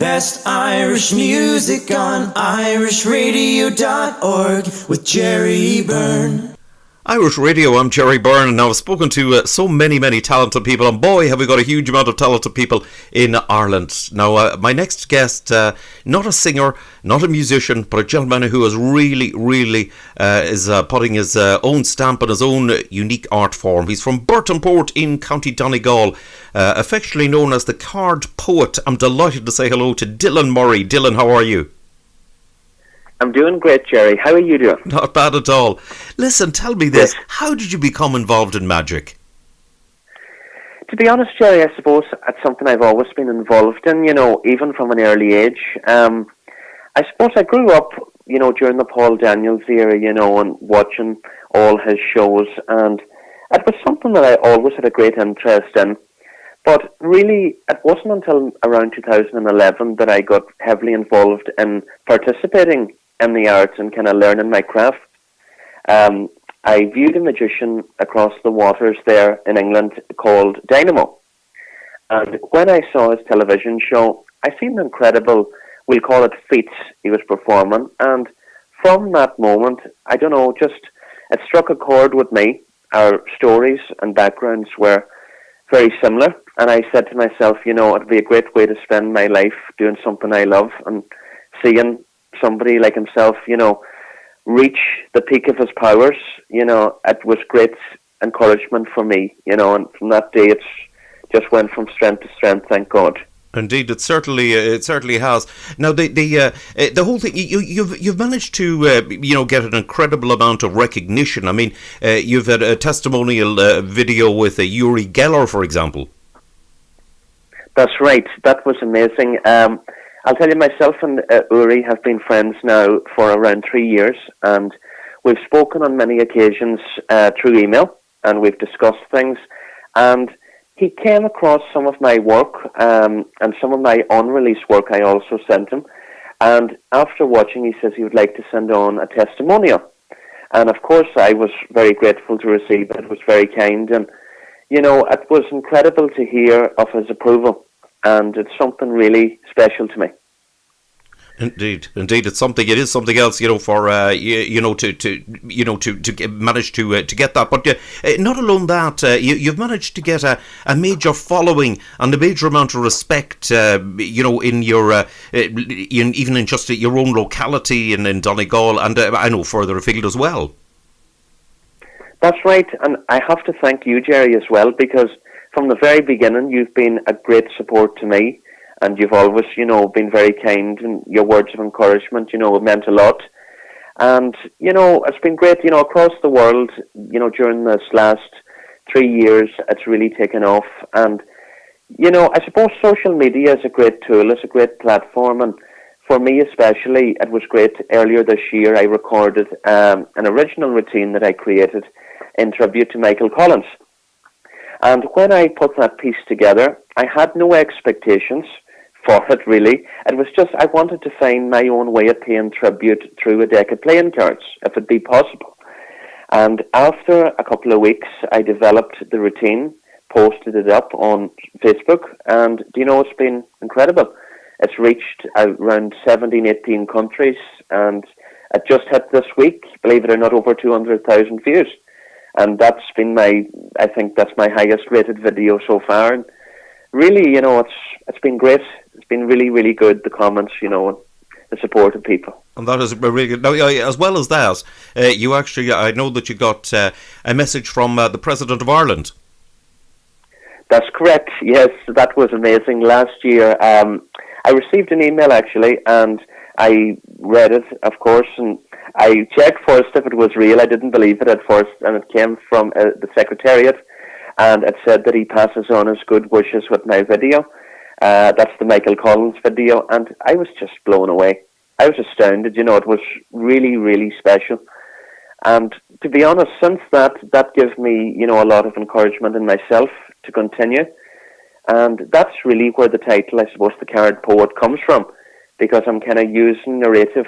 Best Irish music on irishradio.org with Jerry Byrne. Irish Radio, I'm Jerry Byrne, and now I've spoken to so many talented people, and boy, have we got a huge amount of talented people in Ireland. Now, my next guest, not a singer, not a musician, but a gentleman who has really is putting his own stamp on his own unique art form. He's from Burtonport in County Donegal, affectionately known as the Card Poet. I'm delighted to say hello to Dylan Murray. Dylan, how are you? I'm doing great, Jerry. How are you doing? Not bad at all. Listen, tell me this. How did you become involved in magic? To be honest, Jerry, I suppose it's something I've always been involved in, even from an early age. I suppose I grew up, during the Paul Daniels era, and watching all his shows, and it was something that I always had a great interest in. But really, it wasn't until around 2011 that I got heavily involved in participating in the arts and kind of learning my craft. I viewed a magician across the waters there in England called Dynamo. And when I saw his television show, I seen the incredible, we'll call it feats he was performing. And from that moment, I don't know, just it struck a chord with me. Our stories and backgrounds were very similar. And I said to myself, it'd be a great way to spend my life doing something I love and seeing somebody like himself, reach the peak of his powers. It was great encouragement for me, and from that day it's just went from strength to strength, thank God. Indeed, it certainly has. Now, the whole thing, you've managed to get an incredible amount of recognition. I mean, you've had a testimonial video with Uri Geller, for example. That's right. That was amazing. I'll tell you, myself and Uri have been friends now for around 3 years, and we've spoken on many occasions through email, and we've discussed things. And he came across some of my work and some of my unreleased work I also sent him. And after watching, he says he would like to send on a testimonial. And of course, I was very grateful to receive it. It was very kind. And, it was incredible to hear of his approval. And it's something really special to me. Indeed, it's something. It is something else, for to manage to get that. But not alone that, you've managed to get a major following and a major amount of respect, in your even in just your own locality in Donegal, and I know further afield as well. That's right, and I have to thank you, Jerry, as well, because from the very beginning, you've been a great support to me, and you've always, been very kind, and your words of encouragement, have meant a lot. And, it's been great, across the world, during this last 3 years, it's really taken off. And, I suppose social media is a great tool, it's a great platform, and for me especially, it was great. Earlier this year, I recorded an original routine that I created in tribute to Michael Collins. And when I put that piece together, I had no expectations for it, really. It was just, I wanted to find my own way of paying tribute through a deck of playing cards, if it be possible. And after a couple of weeks, I developed the routine, posted it up on Facebook, and, it's been incredible. It's reached around 17, 18 countries, and it just hit this week, believe it or not, over 200,000 views. And that's been I think that's my highest rated video so far. And really, it's been great. It's been really, really good, the comments, and the support of people. And that is really good. Now, as well as that, you actually, I know that you got a message from the President of Ireland. That's correct, yes, that was amazing. Last year, I received an email, actually, and I read it, of course, and I checked first if it was real. I didn't believe it at first, and it came from the Secretariat, and it said that he passes on his good wishes with my video. That's the Michael Collins video, and I was just blown away. I was astounded, it was really, really special. And to be honest, since that gives me, a lot of encouragement in myself to continue. And that's really where the title, I suppose, The Card Poet comes from, because I'm kind of using narrative,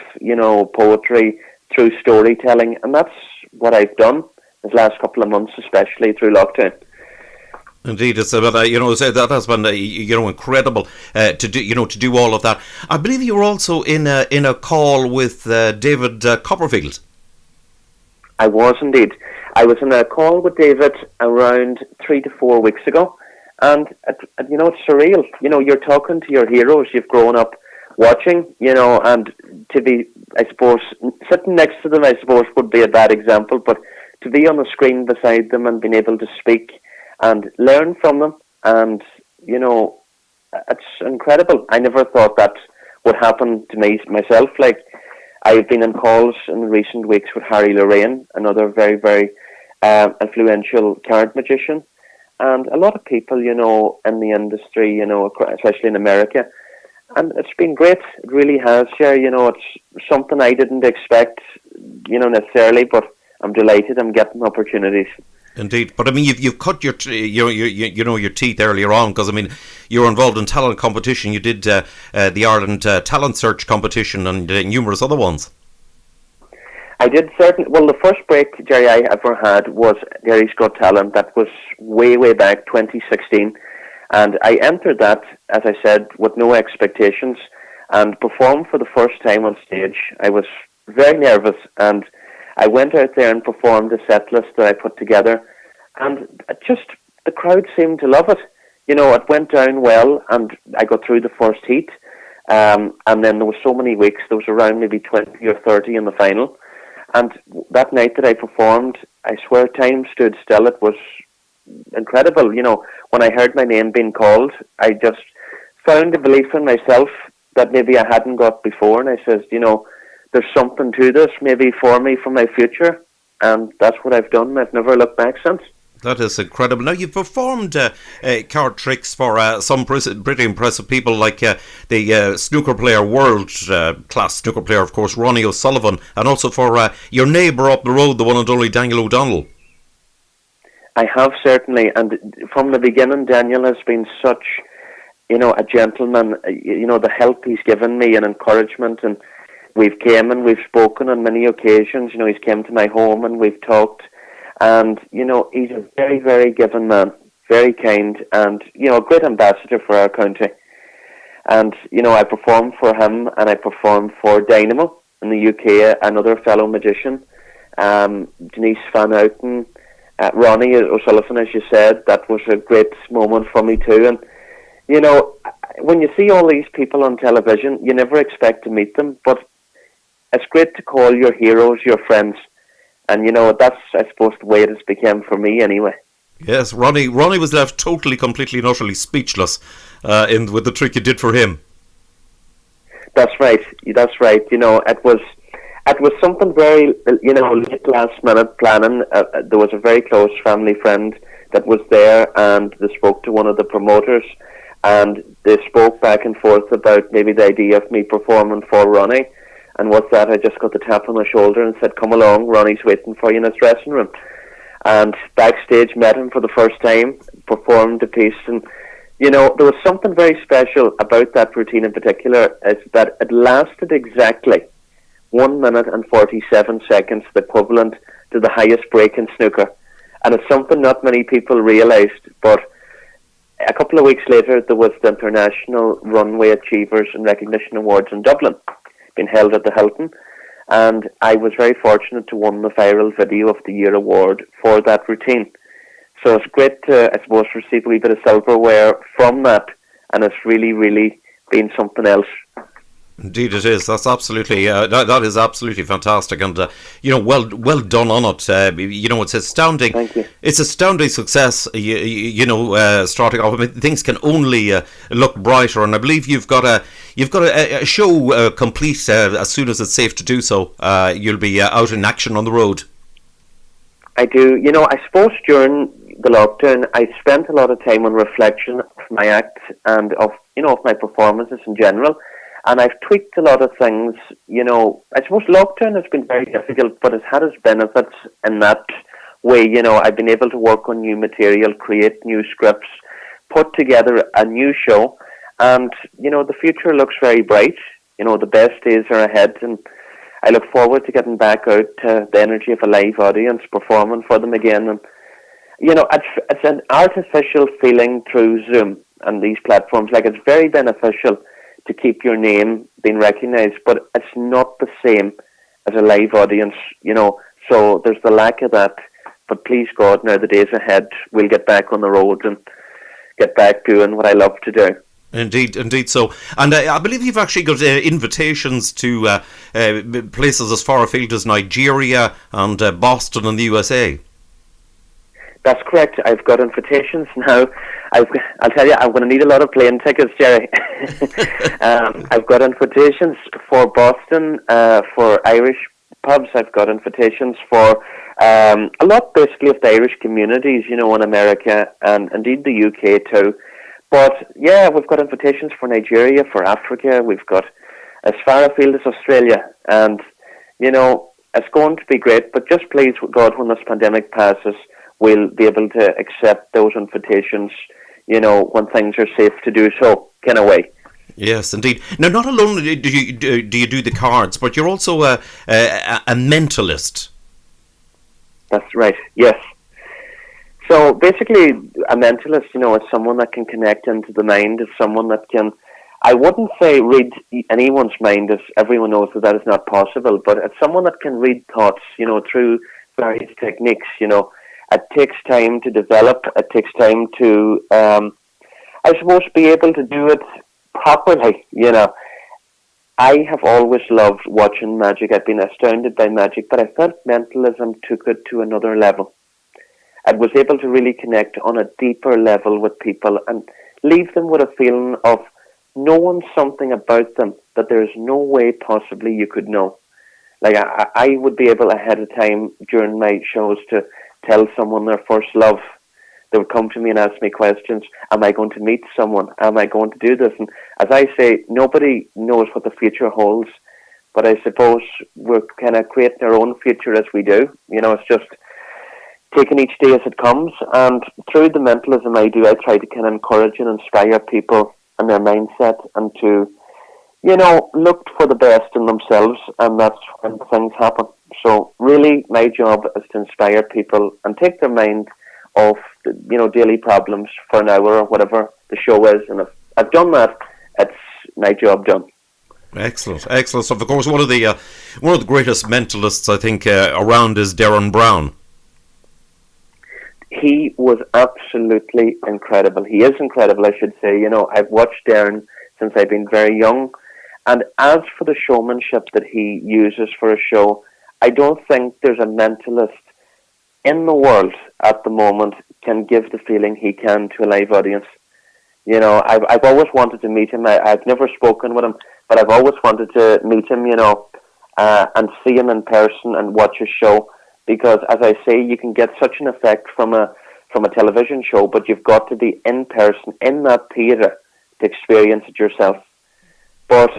poetry through storytelling, and that's what I've done this last couple of months, especially through lockdown. Indeed, it's that has been incredible to do all of that. I believe you were also in a call with David Copperfield. I was indeed. I was in a call with David around 3 to 4 weeks ago, and it's surreal. You're talking to your heroes you've grown up watching, and to be, I suppose, sitting next to them, I suppose, would be a bad example, but to be on the screen beside them and being able to speak and learn from them, and it's incredible. I never thought that would happen to me myself. Like, I've been in calls in recent weeks with Harry Lorraine, another very, very influential card magician, and a lot of people, in the industry, especially in America, and it's been great. It really has. Yeah, it's something I didn't expect, necessarily, but I'm delighted I'm getting opportunities. Indeed, but I mean, you've cut your your teeth earlier on, because I mean, you were involved in talent competition. You did the Ireland talent search competition and numerous other ones. I did certainly. Well, the first break, Jerry, I ever had was Gary's Got Talent. That was way back, 2016, and I entered that, as I said, with no expectations, and performed for the first time on stage. I was very nervous, and I went out there and performed a set list that I put together, and the crowd seemed to love it. It went down well, and I got through the first heat, and then there were so many weeks. There was around maybe 20 or 30 in the final, and that night that I performed, I swear time stood still. It was incredible. When I heard my name being called, I just found a belief in myself that maybe I hadn't got before, and I says, there's something to this, maybe for me, for my future, and that's what I've done. I've never looked back since. That is incredible. Now, you've performed card tricks for some pretty impressive people, like the snooker player, world-class snooker player, of course, Ronnie O'Sullivan, and also for your neighbour up the road, the one and only Daniel O'Donnell. I have, certainly, and from the beginning, Daniel has been such, a gentleman. The help he's given me and encouragement, and we've came and we've spoken on many occasions. He's came to my home and we've talked. And, he's a very, very giving man, very kind, and, a great ambassador for our country. And, I performed for him, and I performed for Dynamo in the UK, another fellow magician, Denise Van Houten, Ronnie O'Sullivan, as you said. That was a great moment for me too. And, when you see all these people on television, you never expect to meet them, but it's great to call your heroes your friends. And, that's, I suppose, the way it has become for me anyway. Yes, Ronnie was left totally, completely and utterly speechless with the trick you did for him. That's right. It was something very, late last minute planning. There was a very close family friend that was there, and they spoke to one of the promoters, and they spoke back and forth about maybe the idea of me performing for Ronnie. And what's that? I just got the tap on the shoulder and said, "Come along, Ronnie's waiting for you in his dressing room." And backstage, met him for the first time, performed the piece, and there was something very special about that routine in particular, is that it lasted exactly 1 minute and 47 seconds, the equivalent to the highest break in snooker. And it's something not many people realised, but a couple of weeks later, there was the International Runway Achievers and Recognition Awards in Dublin, been held at the Hilton, and I was very fortunate to win the Viral Video of the Year award for that routine. So it's great to, I suppose, receive a wee bit of silverware from that, and it's really, really been something else. Indeed, it is. That's absolutely that is absolutely fantastic, and well done on it. It's astounding. Thank you. It's astounding success. Starting off, I mean, things can only look brighter, and I believe you've got a show complete as soon as it's safe to do so. You'll be out in action on the road. I do. I suppose during the lockdown, I spent a lot of time on reflection of my act and of my performances in general. And I've tweaked a lot of things. I suppose lockdown has been very difficult, but it's had its benefits in that way. I've been able to work on new material, create new scripts, put together a new show, and, the future looks very bright. The best days are ahead, and I look forward to getting back out to the energy of a live audience, performing for them again. And it's an artificial feeling through Zoom and these platforms. Like, it's very beneficial to keep your name being recognised, but it's not the same as a live audience. So there's the lack of that. But please God, now the days ahead, we'll get back on the road and get back doing what I love to do. Indeed so. And I believe you've actually got invitations to places as far afield as Nigeria and Boston in the USA. That's correct. I've got invitations now. I'll tell you, I'm going to need a lot of plane tickets, Jerry. I've got invitations for Boston, for Irish pubs. I've got invitations for a lot, basically, of the Irish communities, in America and indeed the UK too. But yeah, we've got invitations for Nigeria, for Africa. We've got as far afield as Australia, and it's going to be great. But just please, God, when this pandemic passes, we'll be able to accept those invitations, when things are safe to do so, kind of way. Yes, indeed. Now, not alone do you do the cards, but you're also a mentalist. That's right, yes. So basically, a mentalist, is someone that can connect into the mind, is someone that can, I wouldn't say read anyone's mind, as everyone knows that is not possible, but it's someone that can read thoughts, through various techniques. It takes time to develop, it takes time to, I suppose, be able to do it properly. I have always loved watching magic. I've been astounded by magic, but I felt mentalism took it to another level. I was able to really connect on a deeper level with people and leave them with a feeling of knowing something about them that there is no way possibly you could know. Like, I would be able ahead of time during my shows to tell someone their first love. They would come to me and ask me questions. Am I going to meet someone? Am I going to do this? And as I say, nobody knows what the future holds, but I suppose we're kind of creating our own future as we do. It's just taking each day as it comes. And through the mentalism I do, I try to kind of encourage and inspire people and their mindset, and to, look for the best in themselves, and that's when things happen. So really, my job is to inspire people and take their mind off, daily problems for an hour or whatever the show is. And if I've done that, it's my job done. Excellent stuff. Of course, one of the greatest mentalists I think around is Derren Brown. He was absolutely incredible. He is incredible, I should say. I've watched Derren since I've been very young, and as for the showmanship that he uses for a show, I don't think there's a mentalist in the world at the moment can give the feeling he can to a live audience. I've always wanted to meet him. I've never spoken with him, but I've always wanted to meet him, and see him in person and watch his show. Because, as I say, you can get such an effect from a television show, but you've got to be in person, in that theatre, to experience it yourself. But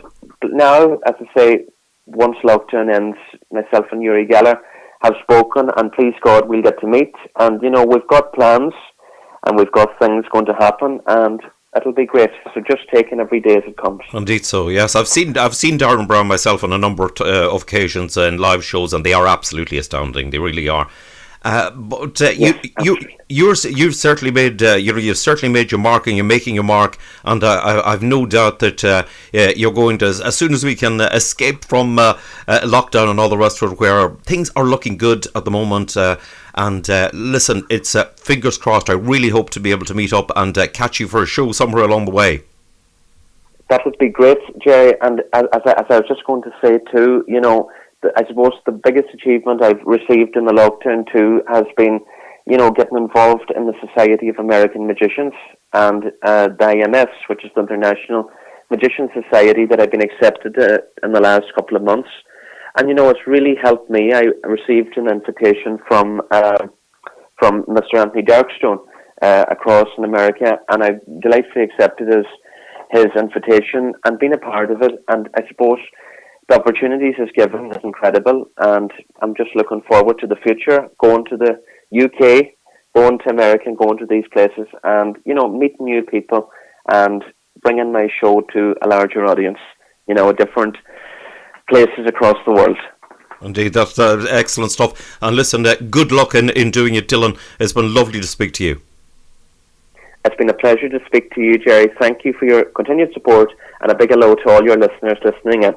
now, as I say, once lockdown ends, myself and Uri Geller have spoken, and please God, we'll get to meet. And, we've got plans, and we've got things going to happen, and it'll be great. So just taking every day as it comes. Indeed so, yes. I've seen Derren Brown myself on a number of occasions in live shows, and they are absolutely astounding. They really are. But you've certainly made you've certainly made your mark, and you're making your mark, and I've no doubt that you're going to, as soon as we can escape from lockdown and all the rest of it, where things are looking good at the moment. And listen, it's fingers crossed. I really hope to be able to meet up and catch you for a show somewhere along the way. That would be great, Jerry. And as I was just going to say too, I suppose the biggest achievement I've received in the lockdown too has been, getting involved in the Society of American Magicians and the IMS, which is the International Magician Society, that I've been accepted in the last couple of months. And it's really helped me. I received an invitation from Mr. Anthony Darkstone across in America, and I delightfully accepted his invitation and been a part of it. And I suppose the opportunities he's given is incredible, and I'm just looking forward to the future, going to the UK, going to America, and going to these places, and meeting new people and bringing my show to a larger audience, different places across the world. Indeed, that's excellent stuff. And listen, good luck in doing it, Dylan. It's been lovely to speak to you. It's been a pleasure to speak to you, Jerry. Thank you for your continued support, and a big hello to all your listeners listening in.